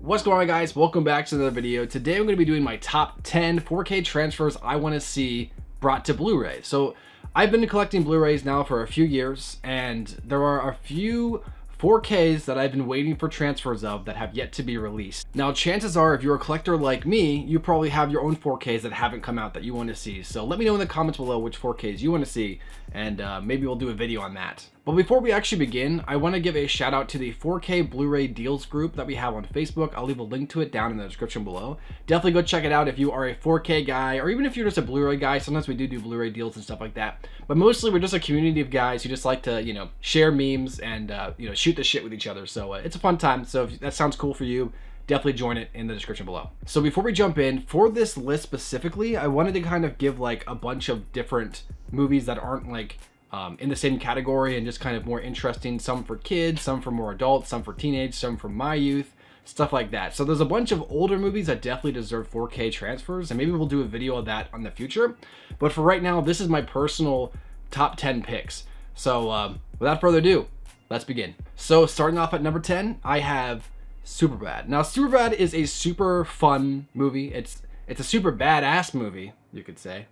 What's going on, guys? Welcome back to another video. Today I'm going to be doing my top 10 4K transfers I want to see brought to Blu-ray. So I've been collecting Blu-rays now for a few years, and there are a few 4Ks that I've been waiting for transfers of that have yet to be released. Now, chances are, if you're a collector like me, you probably have your own 4Ks that haven't come out that you want to see. So let me know in the comments below which 4Ks you want to see, and maybe we'll do a video on that. But before we actually begin, I want to give a shout out to the 4K Blu-ray deals group that we have on Facebook. I'll leave a link to it down in the description below. Definitely go check it out if you are a 4K guy, or even if you're just a Blu-ray guy. Sometimes we do Blu-ray deals and stuff like that. But mostly we're just a community of guys who just like to, share memes and, shoot the shit with each other. So it's a fun time. So if that sounds cool for you, definitely join it in the description below. So before we jump in, for this list specifically, I wanted to kind of give like a bunch of different movies that aren't like in the same category and just kind of more interesting. Some for kids, some for more adults, some for teenage, some for my youth, stuff like that. So there's a bunch of older movies that definitely deserve 4K transfers, and maybe we'll do a video of that in the future. But for right now, this is my personal top 10 picks. So without further ado, let's begin. So starting off at number 10, I have Superbad. Now, Superbad is a super fun movie. It's a super badass movie, you could say.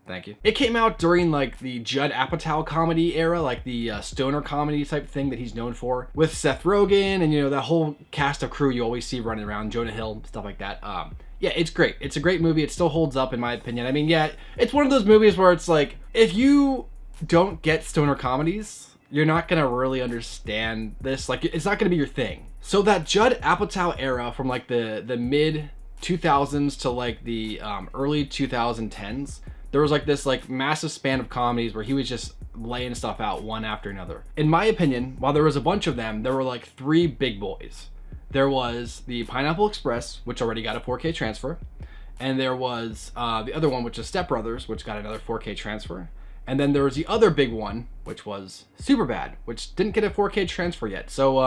Thank you. It came out during like the Judd Apatow comedy era, like the stoner comedy type thing that he's known for, with Seth Rogen and that whole cast of crew you always see running around, Jonah Hill, stuff like that. Yeah, it's great. It's a great movie. It still holds up in my opinion. I mean, yeah, it's one of those movies where it's like, if you don't get stoner comedies, you're not gonna really understand this. Like, it's not gonna be your thing. So that Judd Apatow era from like the mid 2000s to like the early 2010s, there was like this like massive span of comedies where he was just laying stuff out one after another. In my opinion, while there was a bunch of them, there were like three big boys. There was the Pineapple Express, which already got a 4K transfer, and there was the other one, which is Step Brothers, which got another 4K transfer. And then there was the other big one, which was Superbad, which didn't get a 4K transfer yet. So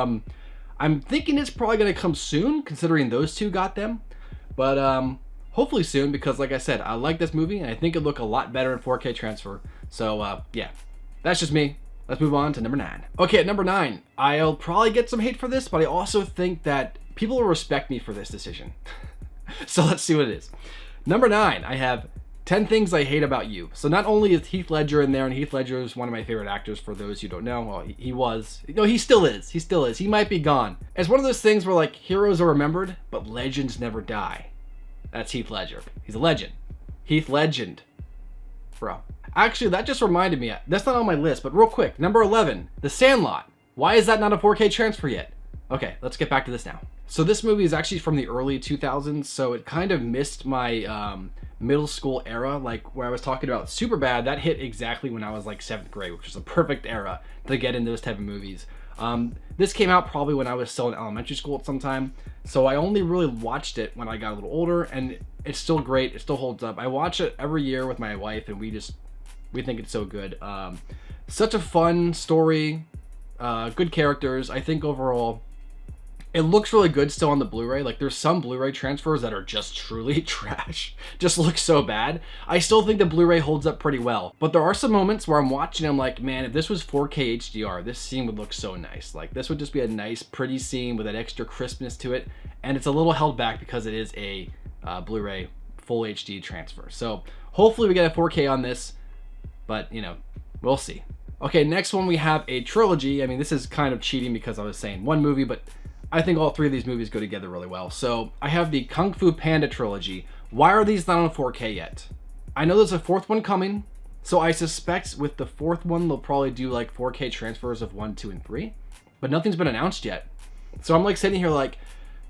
I'm thinking it's probably going to come soon, considering those two got them. But hopefully soon, because like I said, I like this movie, and I think it'd look a lot better in 4K transfer. So yeah, that's just me. Let's move on to number 9. Okay, at number 9, I'll probably get some hate for this, but I also think that people will respect me for this decision. So let's see what it is. Number 9, I have 10 Things I Hate About You. So not only is Heath Ledger in there, and Heath Ledger is one of my favorite actors for those who don't know. Well, he was. No, he still is. He still is. He might be gone. It's one of those things where like heroes are remembered, but legends never die. That's Heath Ledger. He's a legend. Heath Legend. Bro. Actually, that just reminded me. That's not on my list, but real quick. Number 11, The Sandlot. Why is that not a 4K transfer yet? Okay, let's get back to this now. So this movie is actually from the early 2000s, so it kind of missed my middle school era, like where I was talking about Superbad. That hit exactly when I was like 7th grade, which is a perfect era to get into those type of movies. This came out probably when I was still in elementary school at some time, so I only really watched it when I got a little older, and it's still great. It still holds up. I watch it every year with my wife, and we think it's so good. Such a fun story, good characters. I think overall it looks really good still on the Blu-ray. Like, there's some Blu-ray transfers that are just truly trash. Just look so bad. I still think the Blu-ray holds up pretty well. But there are some moments where I'm watching, I'm like, man, if this was 4K HDR, this scene would look so nice. Like, this would just be a nice, pretty scene with that extra crispness to it. And it's a little held back because it is a Blu-ray full HD transfer. So hopefully we get a 4K on this, but, we'll see. Okay, next one we have a trilogy. I mean, this is kind of cheating because I was saying one movie, but I think all three of these movies go together really well. So I have the Kung Fu Panda trilogy. Why are these not on 4K yet? I know there's a fourth one coming, so I suspect with the fourth one they'll probably do like 4K transfers of 1, 2, and 3, but nothing's been announced yet. So I'm like sitting here like,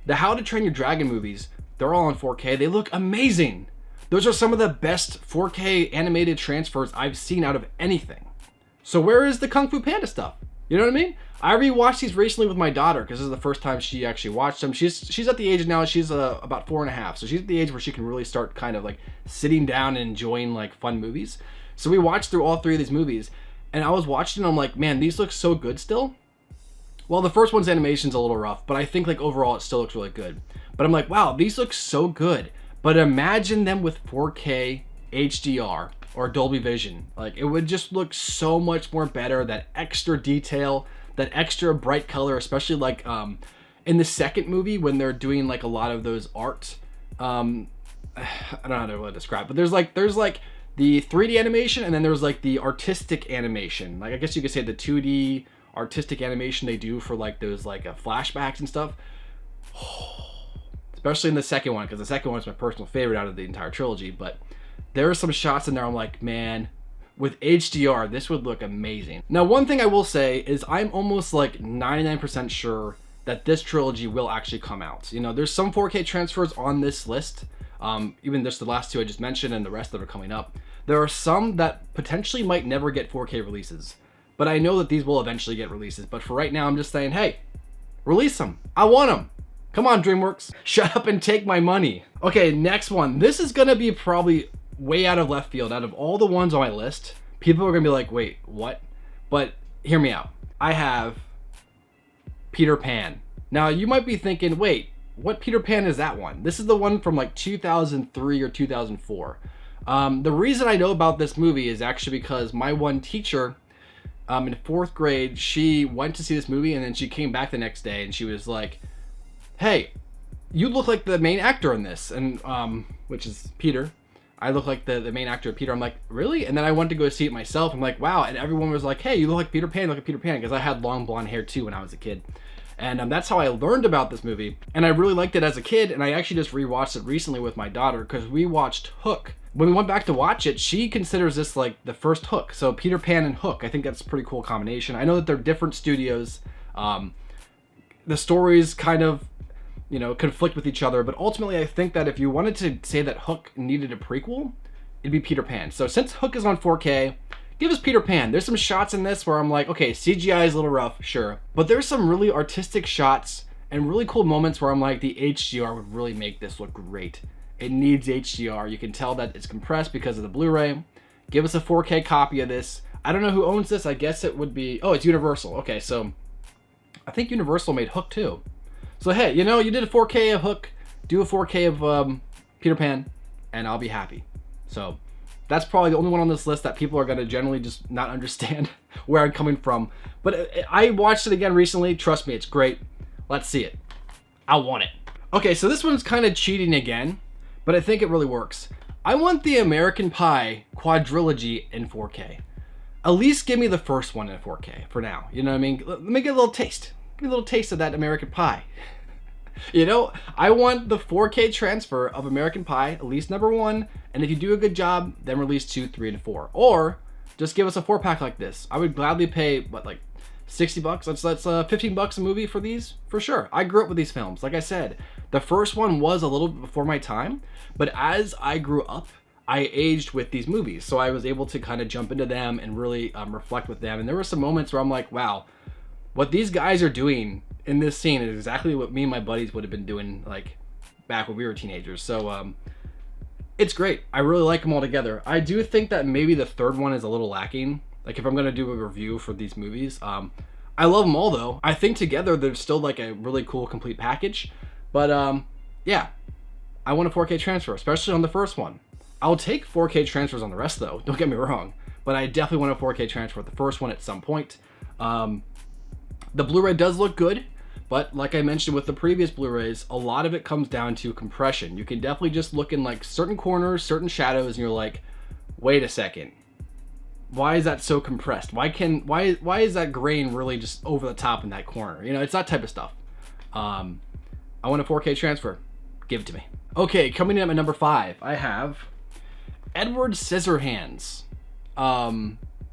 the How to Train Your Dragon movies, they're all on 4K. They look amazing. Those are some of the best 4K animated transfers I've seen out of anything. So where is the Kung Fu Panda stuff? You know what I mean? I rewatched these recently with my daughter because this is the first time she actually watched them. She's at the age now, she's about 4.5, so she's at the age where she can really start kind of like sitting down and enjoying like fun movies. So we watched through all three of these movies, and I was watching and I'm like, man, these look so good still. Well, the first one's animation's a little rough, but I think like overall it still looks really good. But I'm like, wow, these look so good. But imagine them with 4K HDR or Dolby Vision. Like, it would just look so much more better. That extra detail, that extra bright color, especially like in the second movie when they're doing like a lot of those art, I don't know how to really describe, but there's like the 3D animation, and then there's like the artistic animation. Like I guess you could say the 2D artistic animation they do for like those like flashbacks and stuff. Especially in the second one, because the second one is my personal favorite out of the entire trilogy. But there are some shots in there I'm like, man, with HDR, this would look amazing. Now, one thing I will say is I'm almost like 99% sure that this trilogy will actually come out. You know, there's some 4K transfers on this list, even just the last two I just mentioned and the rest that are coming up. There are some that potentially might never get 4K releases, but I know that these will eventually get releases. But for right now, I'm just saying, hey, release them. I want them. Come on, DreamWorks. Shut up and take my money. Okay, next one. This is gonna be probably way out of left field. Out of all the ones on my list, people are gonna be like, wait, what? But hear me out. I have Peter Pan. Now, you might be thinking, wait, what Peter Pan is that one? This is the one from like 2003 or 2004. The reason I know about this movie is actually because my one teacher in 4th grade, she went to see this movie, and then she came back the next day and she was like, hey, you look like the main actor in this, and which is Peter. I look like the main actor, Peter. I'm like, really? And then I went to go see it myself. I'm like, wow. And everyone was like, hey, you look like Peter Pan, look like Peter Pan, because I had long blonde hair too when I was a kid. And that's how I learned about this movie. And I really liked it as a kid, and I actually just rewatched it recently with my daughter, because we watched Hook. When we went back to watch it, she considers this like the first Hook. So Peter Pan and Hook, I think that's a pretty cool combination. I know that they're different studios. The stories kind of, you know, conflict with each other, but ultimately I think that if you wanted to say that Hook needed a prequel, it'd be Peter Pan. So since Hook is on 4K, give us Peter Pan. There's some shots in this where I'm like, okay, CGI is a little rough, sure, but there's some really artistic shots and really cool moments where I'm like, the HDR would really make this look great. It needs HDR. You can tell that it's compressed because of the Blu-ray. Give us a 4K copy of this. I don't know who owns this. I guess it would be, oh, it's Universal. Okay, so I think Universal made Hook too. So hey, you know, you did a 4K of Hook, do a 4K of Peter Pan, and I'll be happy. So that's probably the only one on this list that people are going to generally just not understand where I'm coming from. But I watched it again recently. Trust me, it's great. Let's see it. I want it. Okay, so this one's kind of cheating again, but I think it really works. I want the American Pie quadrilogy in 4K. At least give me the first one in 4K for now. You know what I mean? Let me get a little taste. Give me a little taste of that American Pie. You know, I want the 4K transfer of American Pie, at least number 1, and if you do a good job, then release 2, 3, and 4. Or just give us a 4-pack like this. I would gladly pay, what, like $60? That's $15 a movie for these, for sure. I grew up with these films. Like I said, the first one was a little bit before my time, but as I grew up, I aged with these movies, so I was able to kind of jump into them and really reflect with them. And there were some moments where I'm like, wow, what these guys are doing in this scene is exactly what me and my buddies would have been doing like back when we were teenagers. So it's great. I really like them all together. I do think that maybe the third one is a little lacking. Like if I'm gonna do a review for these movies, I love them all though. I think together they're still like a really cool complete package. But yeah, I want a 4K transfer, especially on the first one. I'll take 4K transfers on the rest though, don't get me wrong, but I definitely want a 4K transfer with the first one at some point. The Blu-ray does look good, but like I mentioned with the previous Blu-rays, a lot of it comes down to compression. You can definitely just look in like certain corners, certain shadows, and you're like, wait a second, why is that so compressed? Why is that grain really just over the top in that corner? You know, it's that type of stuff. I want a 4K transfer. Give it to me. Okay, coming in at number 5, I have Edward Scissorhands.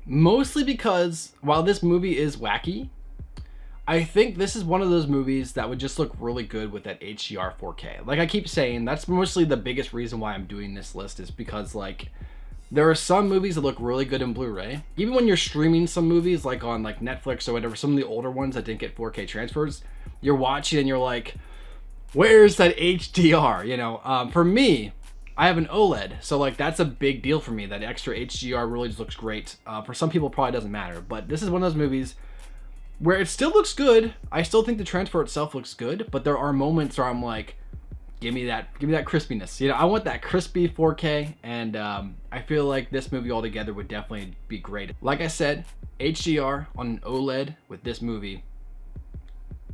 Mostly because while this movie is wacky, I think this is one of those movies that would just look really good with that HDR 4K. Like I keep saying, that's mostly the biggest reason why I'm doing this list, is because like there are some movies that look really good in Blu-ray. Even when you're streaming some movies like on like Netflix or whatever, some of the older ones that didn't get 4K transfers, you're watching and you're like, where's that HDR? You know, for me, I have an OLED, so like that's a big deal for me. That extra HDR really just looks great. For some people, it probably doesn't matter, but this is one of those movies where it still looks good. I still think the transfer itself looks good, but there are moments where I'm like, give me that crispiness. You know, I want that crispy 4K, and I feel like this movie altogether would definitely be great. Like I said, HDR on an OLED with this movie,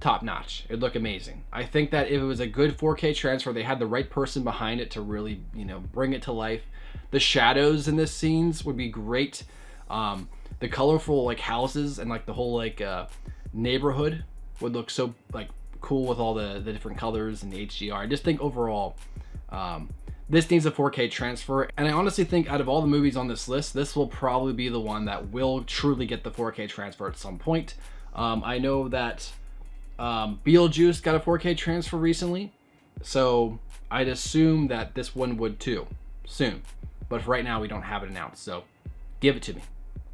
top notch. It'd look amazing. I think that if it was a good 4K transfer, they had the right person behind it to really, you know, bring it to life. The shadows in this scenes would be great. The colorful like houses and like the whole like neighborhood would look so like cool with all the different colors and the HDR. I just think overall this needs a 4K transfer, and I honestly think out of all the movies on this list, this will probably be the one that will truly get the 4K transfer at some point. I know that Beetlejuice got a 4K transfer recently, so I'd assume that this one would too soon, but for right now we don't have it announced, so give it to me.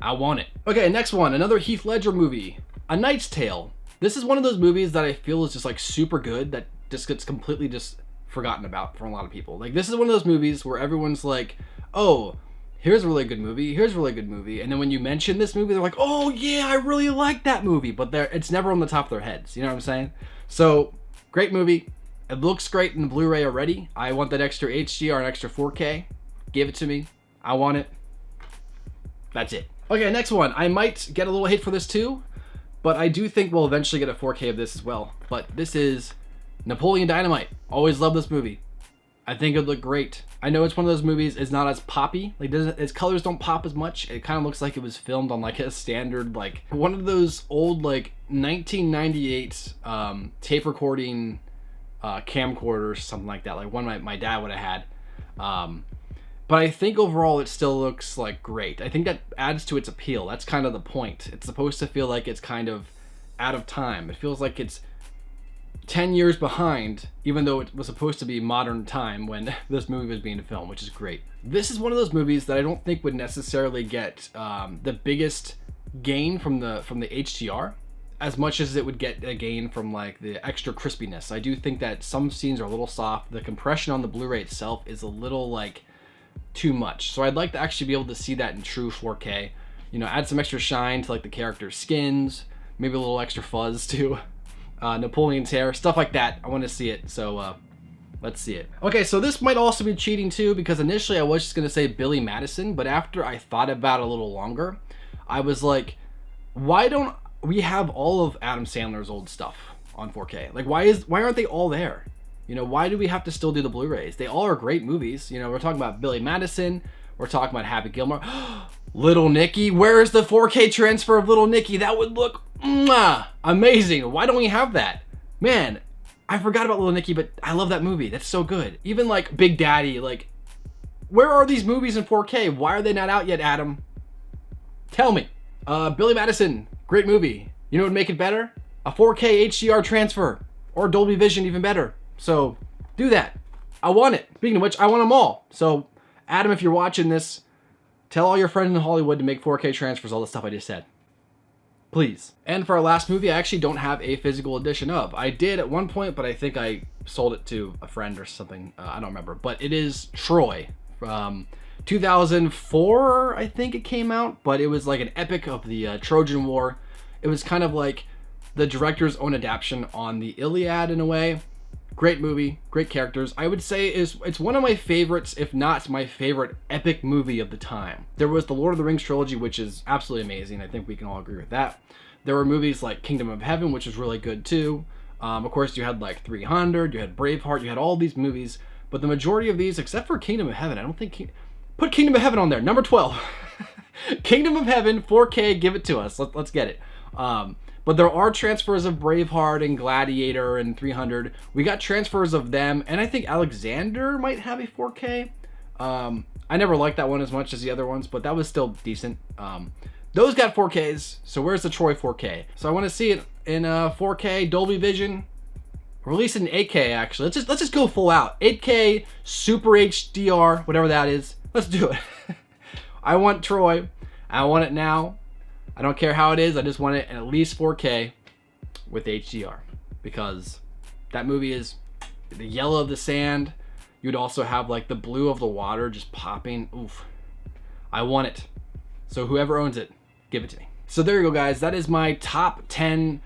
I want it. Okay, next one, another Heath Ledger movie, A Knight's Tale. This is one of those movies that I feel is just like super good that just gets completely just forgotten about from a lot of people. Like, this is one of those movies where everyone's like, oh, here's a really good movie, here's a really good movie, and then when you mention this movie, they're like, oh yeah, I really like that movie, but it's never on the top of their heads, you know what I'm saying? So, great movie. It looks great in the Blu-ray already. I want that extra HDR and extra 4K. Give it to me. I want it. That's it. Okay, next one. I might get a little hate for this too, but I do think we'll eventually get a 4K of this as well. But this is Napoleon Dynamite. Always love this movie. I think it'd look great. I know it's one of those movies, it's not as poppy. Like, its colors don't pop as much. It kind of looks like it was filmed on like a standard, like one of those old like 1998 tape recording camcorders, something like that. Like one my dad would have had. But I think overall it still looks like great. I think that adds to its appeal. That's kind of the point. It's supposed to feel like it's kind of out of time. It feels like it's 10 years behind, even though it was supposed to be modern time when this movie was being filmed, which is great. This is one of those movies that I don't think would necessarily get the biggest gain from the HDR as much as it would get a gain from like the extra crispiness. I do think that some scenes are a little soft. The compression on the Blu-ray itself is a little like too much. So I'd like to actually be able to see that in true 4K. You know, add some extra shine to like the characters' skins, maybe a little extra fuzz to Napoleon's hair, stuff like that. I want to see it, so let's see it. Okay, so this might also be cheating too, because initially I was just gonna say Billy Madison, but after I thought about it a little longer, I was like, why don't we have all of Adam Sandler's old stuff on 4K? Like, why aren't they all there? You know, why do we have to still do the Blu-rays? They all are great movies. You know, we're talking about Billy Madison, we're talking about Happy Gilmore. Little Nicky, where is the 4K transfer of Little Nicky? That would look amazing. Why don't we have that? Man, I forgot about Little Nicky, but I love that movie. That's so good. Even like Big Daddy, like, where are these movies in 4K? Why are they not out yet, Adam? Tell me. Billy Madison, great movie. You know what would make it better? A 4K HDR transfer, or Dolby Vision, even better. So do that. I want it. Speaking of which, I want them all. So Adam, if you're watching this, tell all your friends in Hollywood to make 4K transfers, all the stuff I just said. Please. And for our last movie, I actually don't have a physical edition of. I did at one point, but I think I sold it to a friend or something. I don't remember. But it is Troy. 2004, I think it came out. But it was like an epic of the Trojan War. It was kind of like the director's own adaptation on the Iliad in a way. Great movie, great characters. I would say it's one of my favorites, if not my favorite epic movie of the time. There was the Lord of the Rings trilogy, which is absolutely amazing. I think we can all agree with that. There were movies like Kingdom of Heaven, which was really good too. Of course, you had like 300, you had Braveheart, you had all these movies. But the majority of these, except for Kingdom of Heaven, I don't think... Put Kingdom of Heaven on there, number 12. Kingdom of Heaven, 4K, give it to us. Let's get it. But there are transfers of Braveheart and Gladiator and 300. We got transfers of them, and I think Alexander might have a 4K. I never liked that one as much as the other ones, but that was still decent. Those got 4Ks, so where's the Troy 4K? So I want to see it in 4K, Dolby Vision. Release it in 8K, actually. Let's just go full out. 8K, Super HDR, whatever that is. Let's do it. I want Troy. I want it now. I don't care how it is, I just want it at least 4K with HDR, because that movie is the yellow of the sand. You'd also have like the blue of the water just popping. Oof. I want it. So whoever owns it, give it to me. So there you go, guys. That is my top 10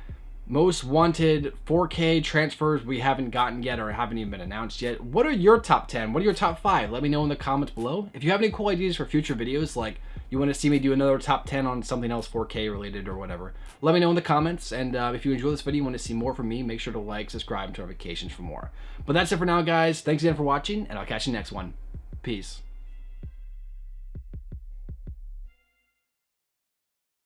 most wanted 4K transfers we haven't gotten yet or haven't even been announced yet. What are your top 10? What are your top 5? Let me know in the comments below. If you have any cool ideas for future videos, like, you want to see me do another top 10 on something else 4K related or whatever. Let me know in the comments, and if you enjoy this video and want to see more from me, make sure to like, subscribe, and turn notifications for more. But that's it for now, guys. Thanks again for watching, and I'll catch you next one. Peace.